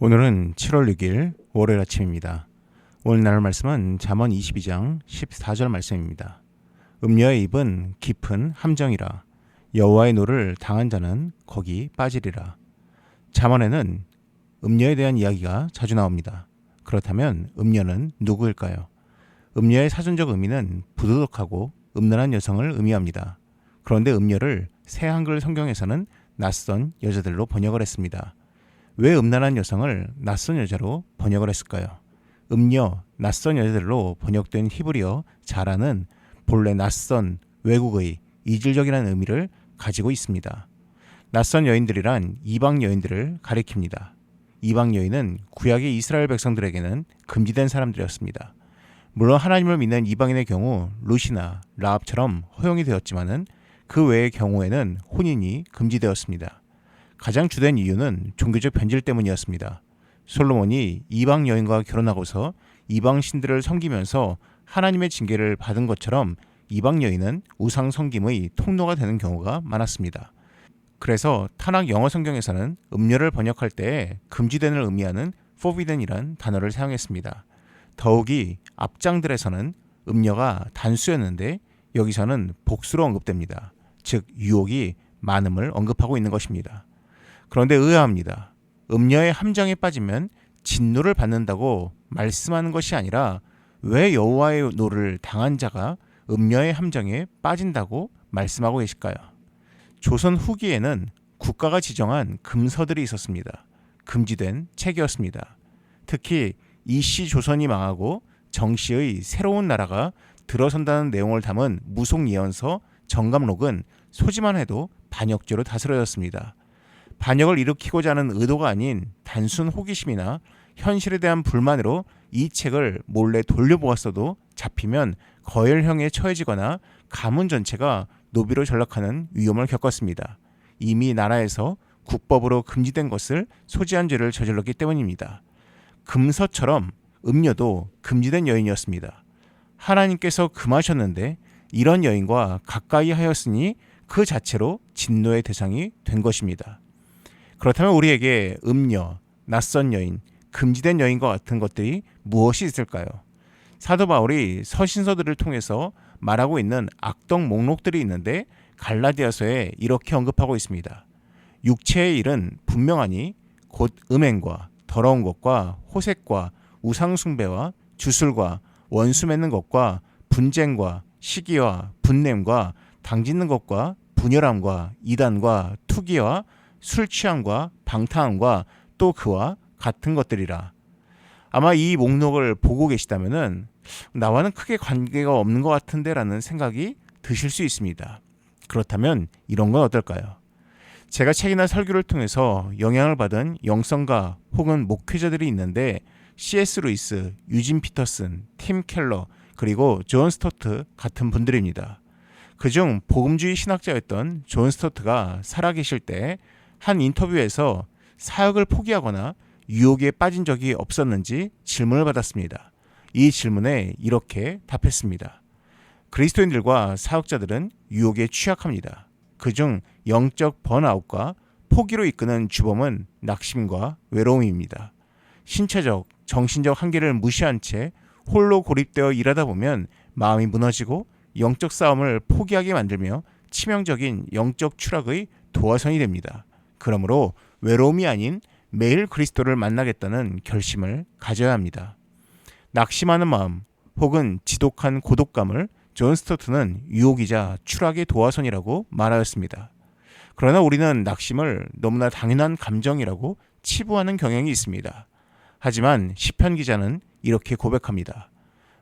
오늘은 7월 6일 월요일 아침입니다. 오늘 나눌 말씀은 잠언 22장 14절 말씀입니다. 음녀의 입은 깊은 함정이라 여호와의 노를 당한 자는 거기 빠지리라. 잠언에는 음녀에 대한 이야기가 자주 나옵니다. 그렇다면 음녀는 누구일까요? 음녀의 사전적 의미는 부도덕하고 음란한 여성을 의미합니다. 그런데 음녀를 새 한글 성경에서는 낯선 여자들로 번역을 했습니다. 왜 음란한 여성을 낯선 여자로 번역을 했을까요? 음녀, 낯선 여자들로 번역된 히브리어 자라는 본래 낯선, 외국의, 이질적이라는 의미를 가지고 있습니다. 낯선 여인들이란 이방 여인들을 가리킵니다. 이방 여인은 구약의 이스라엘 백성들에게는 금지된 사람들이었습니다. 물론 하나님을 믿는 이방인의 경우 룻이나 라합처럼 허용이 되었지만은 그 외의 경우에는 혼인이 금지되었습니다. 가장 주된 이유는 종교적 변질 때문이었습니다. 솔로몬이 이방 여인과 결혼하고서 이방 신들을 섬기면서 하나님의 징계를 받은 것처럼 이방 여인은 우상 섬김의 통로가 되는 경우가 많았습니다. 그래서 타락 영어 성경에서는 음녀를 번역할 때 금지된을 의미하는 forbidden이란 단어를 사용했습니다. 더욱이 앞장들에서는 음녀가 단수였는데 여기서는 복수로 언급됩니다. 즉 유혹이 많음을 언급하고 있는 것입니다. 그런데 의아합니다. 음녀의 함정에 빠지면 진노를 받는다고 말씀하는 것이 아니라 왜 여호와의 노를 당한 자가 음녀의 함정에 빠진다고 말씀하고 계실까요? 조선 후기에는 국가가 지정한 금서들이 있었습니다. 금지된 책이었습니다. 특히 이씨 조선이 망하고 정씨의 새로운 나라가 들어선다는 내용을 담은 무속 예언서 정감록은 소지만 해도 반역죄로 다스려졌습니다. 반역을 일으키고자 하는 의도가 아닌 단순 호기심이나 현실에 대한 불만으로 이 책을 몰래 돌려보았어도 잡히면 거열형에 처해지거나 가문 전체가 노비로 전락하는 위험을 겪었습니다. 이미 나라에서 국법으로 금지된 것을 소지한 죄를 저질렀기 때문입니다. 금서처럼 음녀도 금지된 여인이었습니다. 하나님께서 금하셨는데 이런 여인과 가까이 하였으니 그 자체로 진노의 대상이 된 것입니다. 그렇다면 우리에게 음녀, 낯선 여인, 금지된 여인과 같은 것들이 무엇이 있을까요? 사도 바울이 서신서들을 통해서 말하고 있는 악덕 목록들이 있는데 갈라디아서에 이렇게 언급하고 있습니다. 육체의 일은 분명하니 곧 음행과 더러운 것과 호색과 우상숭배와 주술과 원수 맺는 것과 분쟁과 시기와 분냄과 당짓는 것과 분열함과 이단과 투기와 술 취함과 방탕함과 또 그와 같은 것들이라. 아마 이 목록을 보고 계시다면은 나와는 크게 관계가 없는 것 같은데 라는 생각이 드실 수 있습니다. 그렇다면 이런 건 어떨까요? 제가 책이나 설교를 통해서 영향을 받은 영성가 혹은 목회자들이 있는데 C.S. 루이스, 유진 피터슨, 팀 켈러 그리고 존 스토트 같은 분들입니다. 그중 복음주의 신학자였던 존 스토트가 살아계실 때 한 인터뷰에서 사역을 포기하거나 유혹에 빠진 적이 없었는지 질문을 받았습니다. 이 질문에 이렇게 답했습니다. 그리스도인들과 사역자들은 유혹에 취약합니다. 그중 영적 번아웃과 포기로 이끄는 주범은 낙심과 외로움입니다. 신체적, 정신적 한계를 무시한 채 홀로 고립되어 일하다 보면 마음이 무너지고 영적 싸움을 포기하게 만들며 치명적인 영적 추락의 도화선이 됩니다. 그러므로 외로움이 아닌 매일 그리스도를 만나겠다는 결심을 가져야 합니다. 낙심하는 마음 혹은 지독한 고독감을 존 스토트는 유혹이자 추락의 도화선이라고 말하였습니다. 그러나 우리는 낙심을 너무나 당연한 감정이라고 치부하는 경향이 있습니다. 하지만 시편 기자는 이렇게 고백합니다.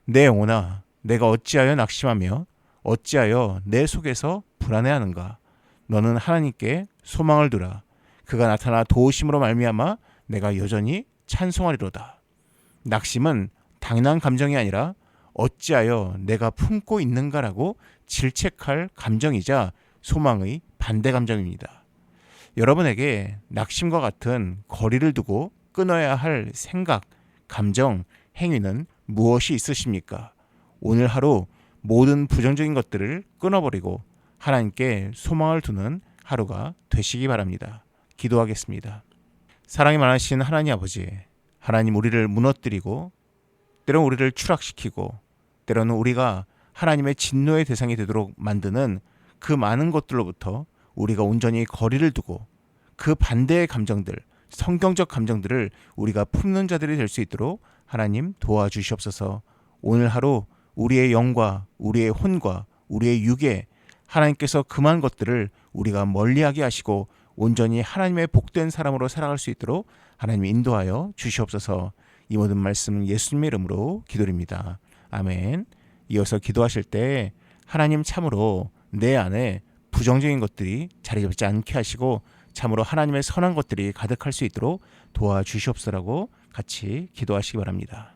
내 영혼아, 내가 어찌하여 낙심하며 어찌하여 내 속에서 불안해하는가? 너는 하나님께 소망을 두라. 그가 나타나 도우심으로 말미암아 내가 여전히 찬송하리로다. 낙심은 당연한 감정이 아니라 어찌하여 내가 품고 있는가라고 질책할 감정이자 소망의 반대 감정입니다. 여러분에게 낙심과 같은 거리를 두고 끊어야 할 생각, 감정, 행위는 무엇이 있으십니까? 오늘 하루 모든 부정적인 것들을 끊어버리고 하나님께 소망을 두는 하루가 되시기 바랍니다. 기도하겠습니다. 사랑이 많으신 하나님 아버지, 하나님 우리를 무너뜨리고 때로는 우리를 추락시키고 때로는 우리가 하나님의 진노의 대상이 되도록 만드는 그 많은 것들로부터 우리가 온전히 거리를 두고 그 반대의 감정들, 성경적 감정들을 우리가 품는 자들이 될 수 있도록 하나님 도와주시옵소서. 오늘 하루 우리의 영과 우리의 혼과 우리의 육에 하나님께서 금한 것들을 우리가 멀리하게 하시고 온전히 하나님의 복된 사람으로 살아갈 수 있도록 하나님 인도하여 주시옵소서. 이 모든 말씀은 예수님의 이름으로 기도드립니다. 아멘. 이어서 기도하실 때 하나님 참으로 내 안에 부정적인 것들이 자리 잡지 않게 하시고 참으로 하나님의 선한 것들이 가득할 수 있도록 도와주시옵소서라고 같이 기도하시기 바랍니다.